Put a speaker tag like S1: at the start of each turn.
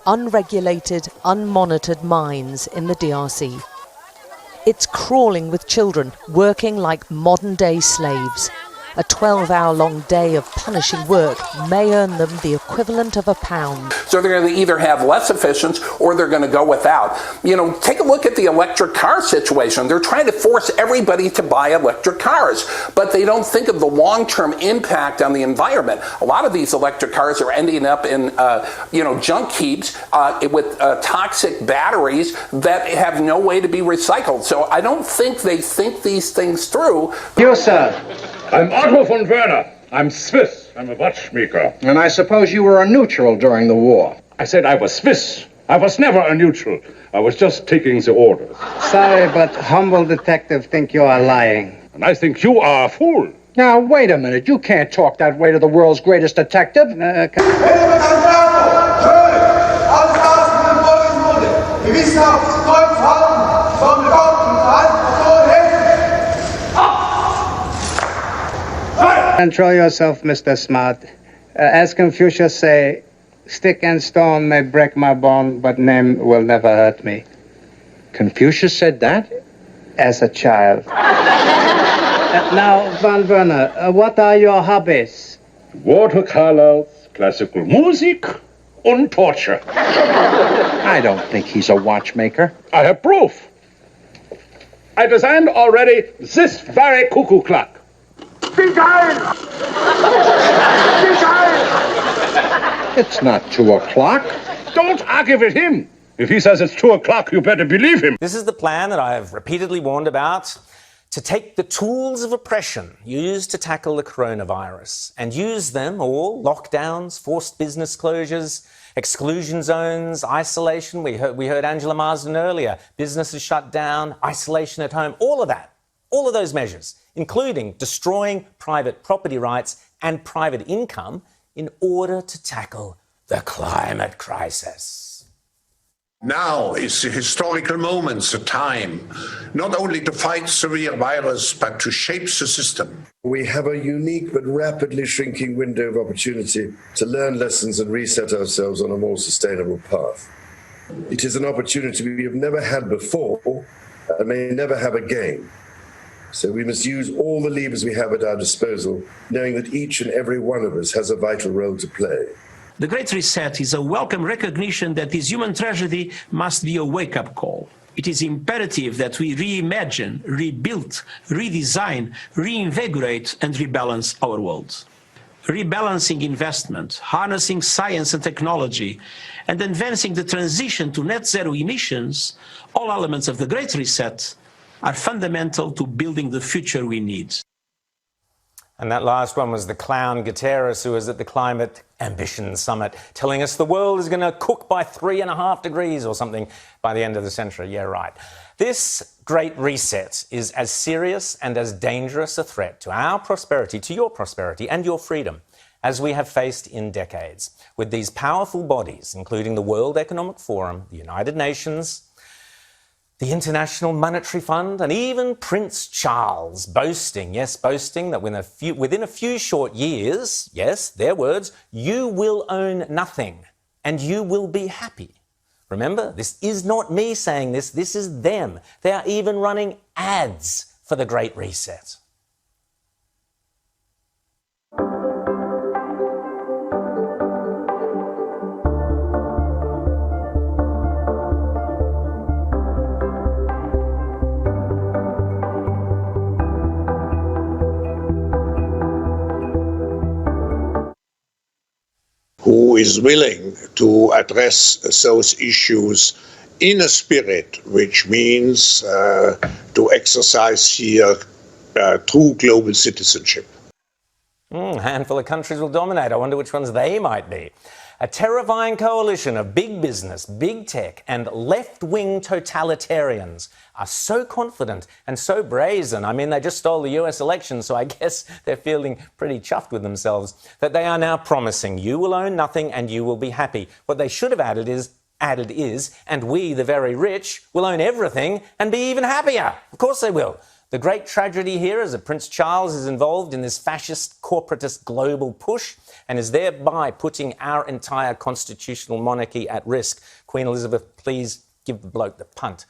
S1: unregulated, unmonitored mines in the DRC. It's crawling with children working like modern-day slaves. A 12-hour-long day of punishing work may earn them the equivalent of £1.
S2: So they're going to either have less efficiency or they're going to go without. You know, take a look at the electric car situation. They're trying to force everybody to buy electric cars, but they don't think of the long-term impact on the environment. A lot of these electric cars are ending up in, junk heaps with toxic batteries that have no way to be recycled. So I don't think they think these things through.
S3: You, sir.
S4: I'm Otto von Werner. I'm Swiss. I'm a watchmaker.
S3: And I suppose you were a neutral during the war.
S4: I said I was Swiss. I was never a neutral. I was just taking the orders.
S3: Sorry, but humble detective think you are lying.
S4: And I think you are a fool.
S3: Now, wait a minute. You can't talk that way to the world's greatest detective. Control yourself, Mr. Smart. As Confucius say, stick and stone may break my bone, but name will never hurt me.
S5: Confucius said that?
S3: As a child. Now, Van Werner, what are your hobbies?
S4: Watercolors, classical music, and torture.
S5: I don't think he's a watchmaker.
S4: I have proof. I designed already this very cuckoo clock.
S5: It's not 2 o'clock.
S4: Don't argue with him. If he says it's 2 o'clock, you better believe him.
S6: This is the plan that I have repeatedly warned about, to take the tools of oppression used to tackle the coronavirus and use them all, lockdowns, forced business closures, exclusion zones, isolation. We heard Angela Marsden earlier, businesses shut down, isolation at home, all of that. All of those measures, including destroying private property rights and private income in order to tackle the climate crisis.
S7: Now is the historical moment, the time, not only to fight the severe virus, but to shape the system.
S8: We have a unique but rapidly shrinking window of opportunity to learn lessons and reset ourselves on a more sustainable path. It is an opportunity we have never had before and may never have again. So we must use all the levers we have at our disposal, knowing that each and every one of us has a vital role to play.
S9: The Great Reset is a welcome recognition that this human tragedy must be a wake-up call. It is imperative that we reimagine, rebuild, redesign, reinvigorate and rebalance our world. Rebalancing investment, harnessing science and technology, and advancing the transition to net zero emissions, all elements of the Great Reset, are fundamental to building the future we need.
S6: And that last one was the clown Guterres, who was at the Climate Ambition Summit, telling us the world is going to cook by 3.5 degrees or something by the end of the century. Yeah, right. This Great Reset is as serious and as dangerous a threat to our prosperity, to your prosperity and your freedom, as we have faced in decades, with these powerful bodies, including the World Economic Forum, the United Nations, the International Monetary Fund, and even Prince Charles boasting that within a few short years, yes, their words, you will own nothing and you will be happy. Remember, this is not me saying this, this is them. They are even running ads for the Great Reset.
S7: Who is willing to address those issues in a spirit which means to exercise here true global citizenship.
S6: A handful of countries will dominate. I wonder which ones they might be. A terrifying coalition of big business, big tech and left-wing totalitarians are so confident and so brazen. I mean, they just stole the US election, so I guess they're feeling pretty chuffed with themselves, that they are now promising you will own nothing and you will be happy. What they should have added is, and we, the very rich, will own everything and be even happier. Of course they will. The great tragedy here is that Prince Charles is involved in this fascist, corporatist global push and is thereby putting our entire constitutional monarchy at risk. Queen Elizabeth, please give the bloke the punt.